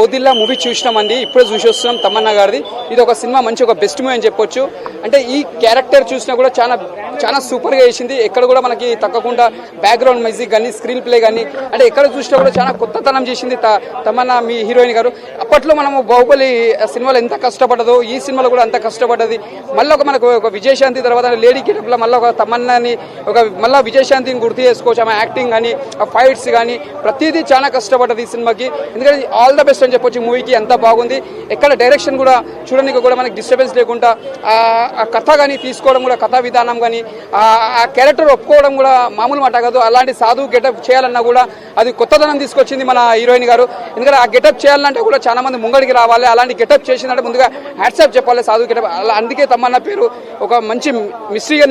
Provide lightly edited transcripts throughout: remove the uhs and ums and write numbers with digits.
ఓదిల్లా movie చూసినామండి, ఇప్పుడే చూసి వస్తున్నాం తమన్నా గారిది. ఇది ఒక సినిమా మంచి ఒక బెస్ట్ మూవీ అని చెప్పొచ్చు. అంటే ఈ క్యారెక్టర్ చూసినా కూడా చాలా చాలా సూపర్గా వేసింది. ఎక్కడ కూడా మనకి తగ్గకుండా బ్యాక్గ్రౌండ్ మ్యూజిక్ కానీ స్క్రీన్ ప్లే కానీ అంటే ఎక్కడ చూసినా కూడా చాలా కొత్తతనం చేసింది తమన్నా మీ హీరోయిన్ గారు. అప్పట్లో మనము బాహుబలి సినిమాలో ఎంత కష్టపడ్డదో ఈ సినిమాలో కూడా అంత కష్టపడ్డది. మళ్ళీ మనకు ఒక విజయశాంతి తర్వాత లేడీ కిటప్లో మళ్ళీ ఒక తమన్నాని మళ్ళీ విజయశాంతిని గుర్తు చేసుకోవచ్చు. ఆమె యాక్టింగ్ కానీ ఆ ఫైట్స్ కానీ ప్రతిదీ చాలా కష్టపడ్డది ఈ సినిమాకి. ఎందుకంటే ఆల్ ద బెస్ట్ అని చెప్పొచ్చు. మూవీకి ఎంత బాగుంది, ఎక్కడ డైరెక్షన్ కూడా చూడడానికి కూడా మనకి డిస్టర్బెన్స్ లేకుండా ఆ కథ కానీ తీసుకోవడం కూడా కథా విధానం కానీ ఆ క్యారెక్టర్ ఒప్పుకోవడం కూడా మామూలు మాట కాదు. అలాంటి సాధువు గెటప్ చేయాలన్నా కూడా అది కొత్తదనం తీసుకొచ్చింది మన హీరోయిన్ గారు. ఎందుకంటే ఆ గెటప్ చేయాలంటే కూడా చాలా మంది ముంగడికి రావాలి. అలాంటి గెటప్ చేసిందంటే ముందుగా హ్యాట్సాప్ చెప్పాలి సాధువు గెటప్. అందుకే తమన్నా పేరు ఒక మంచి హిస్టరీగా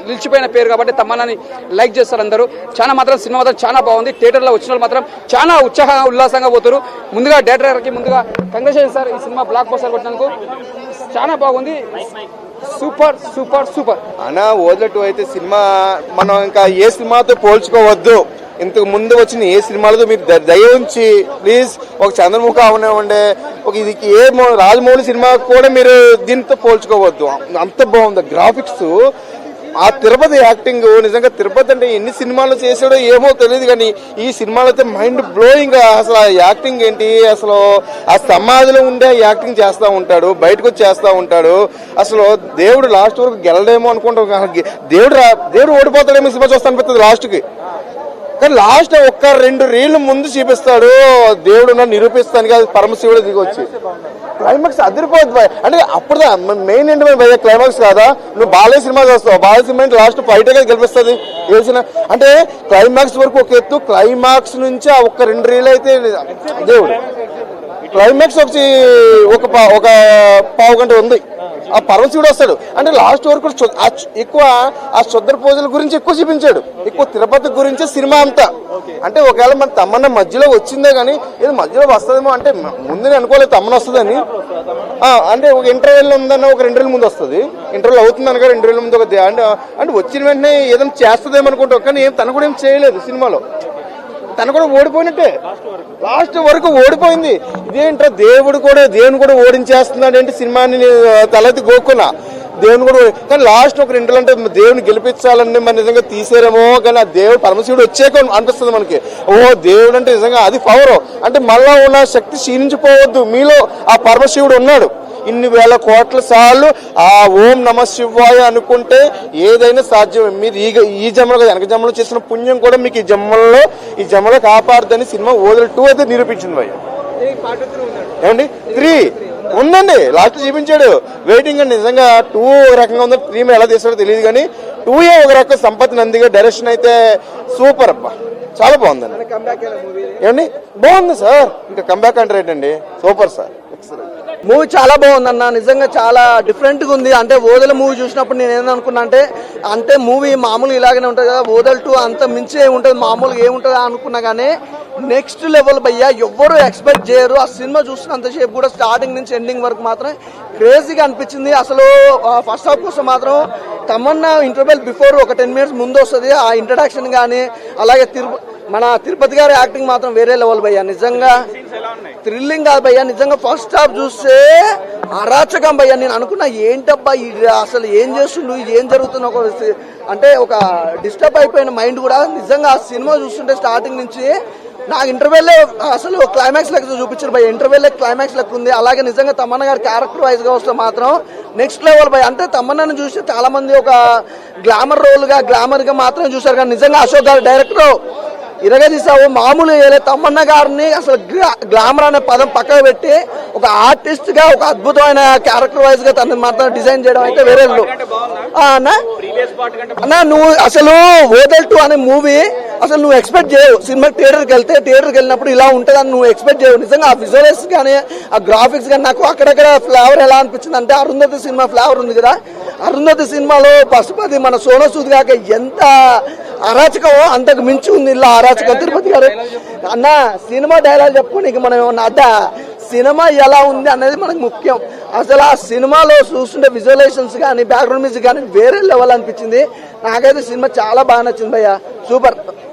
నిలిచిపోయిన పేరు కాబట్టి తమన్నాని లైక్ చేస్తారు అందరూ. చాలా మాత్రం సినిమా మాత్రం చాలా బాగుంది. థియేటర్లో వచ్చిన వాళ్ళు మాత్రం చాలా ఉత్సాహంగా ఉల్లాసంగా పోతారు. ముందుగా డైరెక్టర్కి ముందుగా కంగ్రాచులేషన్ సార్, ఈ సినిమా బ్లాక్ బస్టర్ కొట్టినందుకు. చాలా బాగుంది, సూపర్ సూపర్ సూపర్ అన్నా. ఓదలటు అయితే సినిమా మనం ఇంకా ఏ సినిమాతో పోల్చుకోవద్దు. ఇంతకు ముందు వచ్చిన ఏ సినిమాలతో మీరు దయ ఉంచి ప్లీజ్ ఒక చంద్రముఖ అవనివ్వండి, ఒక ఇది ఏ రాజమౌళి సినిమా కూడా మీరు దీంతో పోల్చుకోవద్దు. అంత బాగుంది గ్రాఫిక్స్. ఆ తిరుపతి యాక్టింగ్ నిజంగా తిరుపతి అంటే ఎన్ని సినిమాలు చేసాడో ఏమో తెలియదు, కానీ ఈ సినిమాలో అయితే మైండ్ బ్లోయింగ్. అసలు ఆ యాక్టింగ్ ఏంటి, అసలు ఆ సమాధిలో ఉండే యాక్టింగ్ చేస్తూ ఉంటాడు, బయటకు వచ్చి చేస్తూ ఉంటాడు. అసలు దేవుడు లాస్ట్ వరకు గెలడేమో అనుకుంటాం, దేవుడు ఓడిపోతాడేమో సినిమా చూస్తా అనిపిస్తుంది లాస్ట్కి. కానీ లాస్ట్ ఒక్క 2 రీళ్లు ముందు చూపిస్తాడు, దేవుడు నన్ను నిరూపిస్తాను అది పరమశివుడు దిగొచ్చి క్లైమాక్స్ అదిరిపోద్ది భయ. అంటే అప్పుడు మెయిన్ ఏంటి భయ క్లైమాక్స్ కాదా. నువ్వు బాలయ్య సినిమా చూస్తావు, బాలయ్య సినిమా అంటే లాస్ట్ ఫైట్ గా గెలిపిస్తుంది తెలిసిన. అంటే క్లైమాక్స్ వరకు ఒక ఎత్తు, క్లైమాక్స్ నుంచి ఆ ఒక్క 2 రీలు అయితే దేవుడు. క్లైమాక్స్ ఒక పావు గంట ఉంది, ఆ పరమశివుడు వస్తాడు. అంటే లాస్ట్ వరకు ఎక్కువ ఆ శుద్ర పూజల గురించి ఎక్కువ చూపించాడు, ఎక్కువ తిరుపతి గురించి సినిమా అంతా. అంటే ఒకవేళ మన తమ్మన్న మధ్యలో వచ్చిందే కానీ ఏదో మధ్యలో వస్తుందేమో అంటే ముందు అనుకోలేదు తమ్మన వస్తుందని. అంటే ఒక ఇంటర్వ్యూల్ ఉందన్న ఒక 2 రోజుల ముందు వస్తుంది, ఇంటర్వ్యూ అవుతుంది అనగా 2 రోజుల ముందు ఒక అంటే వచ్చిన వెంటనే ఏదైనా చేస్తుందేమో అనుకుంటాం. కానీ తను కూడా ఏం చేయలేదు సినిమాలో, తను కూడా ఓడిపోయినట్టే, లాస్ట్ వరకు ఓడిపోయింది. ఇదేంటో దేవుని కూడా ఓడించేస్తున్నాడు ఏంటి సినిమాని తలెత్తి గోక్కున్నా. దేవుని కూడా కానీ లాస్ట్ ఒక 2 అంటే దేవుని గెలిపించాలని మరి నిజంగా తీసేరేమో. కానీ ఆ దేవుడు పరమశివుడు వచ్చాక అనిపిస్తుంది మనకి, ఓ దేవుడు అంటే నిజంగా అది పవర్. అంటే మళ్ళా ఉన్న శక్తి క్షీణించిపోవద్దు, మీలో ఆ పరమశివుడు ఉన్నాడు. ఇన్ని వేల కోట్ల సార్లు ఆ ఓం నమ శివాయ అనుకుంటే ఏదైనా సాధ్యం. మీరు ఈ జన్మలో వెనక జన్మలో చేసిన పుణ్యం కూడా మీకు ఈ జన్మలో కాపాడుదని సినిమా ఓదల్ 2 అయితే నిరూపించింది భయ్య. ఏమండి 3 ఉందండి, లాస్ట్ చూపించాడు. వెయిటింగ్ అండి నిజంగా. 2 ఒక రకంగా ఉంది, 3 ఎలా తీసాడో తెలియదు కానీ 2 ఒక రకం సంపత్ నందిగా డైరెక్షన్ అయితే సూపర్ అబ్బా, చాలా బాగుందండి. ఏమండి బాగుంది సార్, ఇంకా కంబ్యాక్ అంటే ఏంటండి సూపర్ సార్. మూవీ చాలా బాగుందన్న, నిజంగా చాలా డిఫరెంట్గా ఉంది. అంటే ఓదల మూవీ చూసినప్పుడు నేను ఏమనుకున్నా అంటే మూవీ మామూలుగా ఇలాగనే ఉంటుంది కదా, ఓదల్ 2 అంత మించి ఏముంటుంది మామూలుగా ఏముంటుంది అనుకున్నా కానీ నెక్స్ట్ లెవెల్ భయ్యా. ఎవ్వరూ ఎక్స్పెక్ట్ చేయరు. ఆ సినిమా చూస్తున్నంతసేపు కూడా స్టార్టింగ్ నుంచి ఎండింగ్ వరకు మాత్రం క్రేజీగా అనిపించింది. అసలు ఫస్ట్ హాఫ్ కోసం మాత్రం తమన్నా ఇంటర్వెల్ బిఫోర్ ఒక 10 minutes ముందు వస్తుంది. ఆ ఇంట్రడక్షన్ కానీ అలాగే మన తిరుపతి గారి యాక్టింగ్ మాత్రం వేరే లెవెల్ భయ్యా. నిజంగా థ్రిల్లింగ్ కాదు భయ్యా, నిజంగా ఫస్ట్ హాఫ్ చూస్తే అరాచకం భయ్యా. నేను అనుకున్నా ఏంటబ్బా అసలు ఏం చేస్తుండు, ఏం జరుగుతున్న అంటే ఒక డిస్టర్బ్ అయిపోయిన మైండ్ కూడా. నిజంగా ఆ సినిమా చూస్తుంటే స్టార్టింగ్ నుంచి నాకు ఇంటర్వెల్లే అసలు క్లైమాక్స్ లెక్క చూపించారు భయ్య, ఇంటర్వెల్లే క్లైమాక్స్ లెక్క ఉంది. అలాగే నిజంగా తమన్నా గారి క్యారెక్టర్ వైజ్ గా వస్తే మాత్రం నెక్స్ట్ లెవెల్ భయ్య. అంటే తమన్నాను చూస్తే చాలా మంది ఒక గ్లామర్ గా మాత్రం చూసారు, కానీ నిజంగా అశోక్ గారు డైరెక్టర్ ఇరగదీసావు మామూలు తమన్నా గారిని అసలు గ్లామర్ అనే పదం పక్కకు పెట్టి ఒక ఆర్టిస్ట్ గా ఒక అద్భుతమైన క్యారెక్టర్ వైజ్ గా తనని మాత్రం డిజైన్ చేయడం అయితే వేరే అన్నా. నువ్వు అసలు ఓదల్ 2 అనే మూవీ అసలు నువ్వు ఎక్స్పెక్ట్ చేయవు. సినిమా థియేటర్కి వెళ్ళినప్పుడు ఇలా ఉంటుందని నువ్వు ఎక్స్పెక్ట్ చేయవు. నిజంగా ఆ విజువల్స్ కానీ ఆ గ్రాఫిక్స్ కానీ నాకు అక్కడక్కడ ఫ్లేవర్ ఎలా అనిపించింది అంటే అరుంధతి సినిమా ఫ్లేవర్ ఉంది కదా, అరుంధతి సినిమాలో పశుపతి మన సోను సూద్ కాక ఎంత అరాచకమో అంతకు మించి ఉంది ఇలా అరాచకం. తిరుపతి గారు అన్న సినిమా డైలాగ్ చెప్పుకోనికి మనం ఏమన్నా అడ్డా, సినిమా ఎలా ఉంది అనేది మనకు ముఖ్యం. అసలు ఆ సినిమాలో చూస్తుంటే విజువలైజేషన్స్ కానీ బ్యాక్గ్రౌండ్ మ్యూజిక్ కానీ వేరే లెవెల్ అనిపించింది. నాకైతే సినిమా చాలా బాగా నచ్చింది భయ్య, సూపర్.